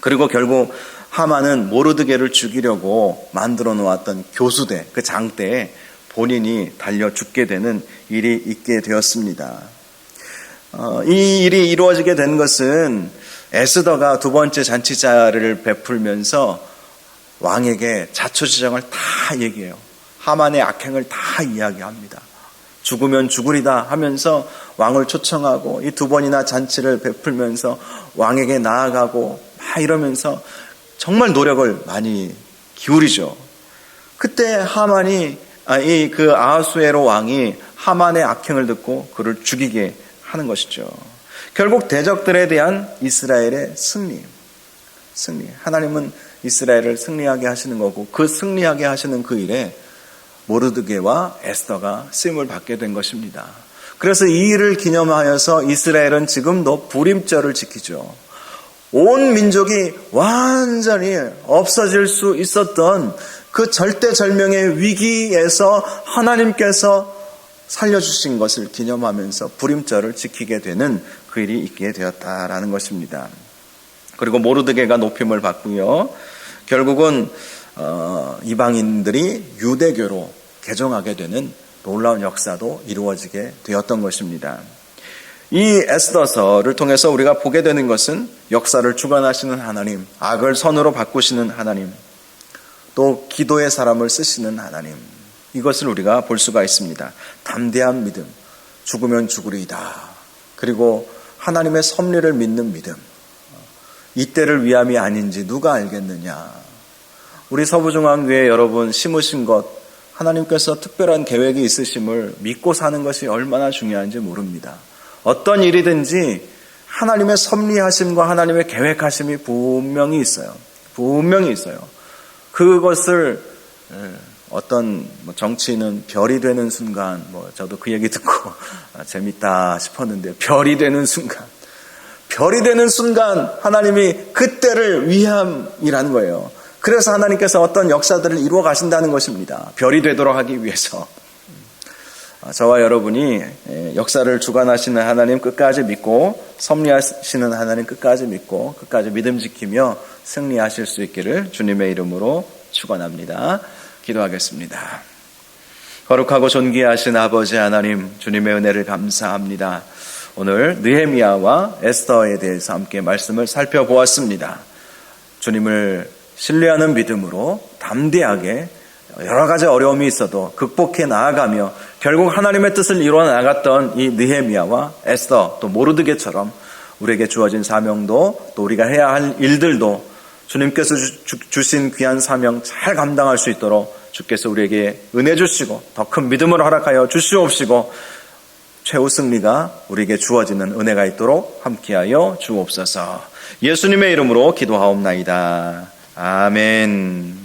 그리고 결국 하만은 모르드게를 죽이려고 만들어 놓았던 교수대, 그 장대에 본인이 달려 죽게 되는 일이 있게 되었습니다. 이 일이 이루어지게 된 것은 에스더가 두 번째 잔치자를 베풀면서 왕에게 자초지정을 다 얘기해요. 하만의 악행을 다 이야기합니다. 죽으면 죽으리다 하면서 왕을 초청하고 이 두 번이나 잔치를 베풀면서 왕에게 나아가고 막 이러면서 정말 노력을 많이 기울이죠. 그때 하만이 그 아하수에로 왕이 하만의 악행을 듣고 그를 죽이게 하는 것이죠. 결국 대적들에 대한 이스라엘의 승리. 하나님은 이스라엘을 승리하게 하시는 거고 그 승리하게 하시는 그 일에 모르드게와 에스더가 쓰임을 받게 된 것입니다. 그래서 이 일을 기념하여서 이스라엘은 지금도 불임절을 지키죠. 온 민족이 완전히 없어질 수 있었던 그 절대절명의 위기에서 하나님께서 살려주신 것을 기념하면서 불임절을 지키게 되는 그 일이 있게 되었다라는 것입니다. 그리고 모르드게가 높임을 받고요. 결국은 이방인들이 유대교로 개종하게 되는 놀라운 역사도 이루어지게 되었던 것입니다. 이 에스더서를 통해서 우리가 보게 되는 것은 역사를 주관하시는 하나님, 악을 선으로 바꾸시는 하나님, 또 기도의 사람을 쓰시는 하나님, 이것을 우리가 볼 수가 있습니다. 담대한 믿음, 죽으면 죽으리이다. 그리고 하나님의 섭리를 믿는 믿음, 이때를 위함이 아닌지 누가 알겠느냐. 우리 서부중앙교회 여러분 심으신 것, 하나님께서 특별한 계획이 있으심을 믿고 사는 것이 얼마나 중요한지 모릅니다. 어떤 일이든지 하나님의 섭리하심과 하나님의 계획하심이 분명히 있어요. 그것을 어떤 정치인은 별이 되는 순간, 저도 그 얘기 듣고 재밌다 싶었는데, 별이 되는 순간 하나님이 그때를 위함이라는 거예요. 그래서 하나님께서 어떤 역사들을 이루어 가신다는 것입니다. 별이 되도록 하기 위해서. 저와 여러분이 역사를 주관하시는 하나님 끝까지 믿고 섭리하시는 하나님 끝까지 믿고 끝까지 믿음 지키며 승리하실 수 있기를 주님의 이름으로 축원합니다. 기도하겠습니다. 거룩하고 존귀하신 아버지 하나님, 주님의 은혜를 감사합니다. 오늘 느헤미야와 에스더에 대해서 함께 말씀을 살펴보았습니다. 주님을 신뢰하는 믿음으로 담대하게 여러 가지 어려움이 있어도 극복해 나아가며 결국 하나님의 뜻을 이루어 나갔던 이 느헤미야와 에스더 또 모르드게처럼 우리에게 주어진 사명도 또 우리가 해야 할 일들도 주님께서 주신 귀한 사명 잘 감당할 수 있도록 주께서 우리에게 은혜 주시고 더 큰 믿음을 허락하여 주시옵시고 최후 승리가 우리에게 주어지는 은혜가 있도록 함께하여 주옵소서. 예수님의 이름으로 기도하옵나이다. 아멘.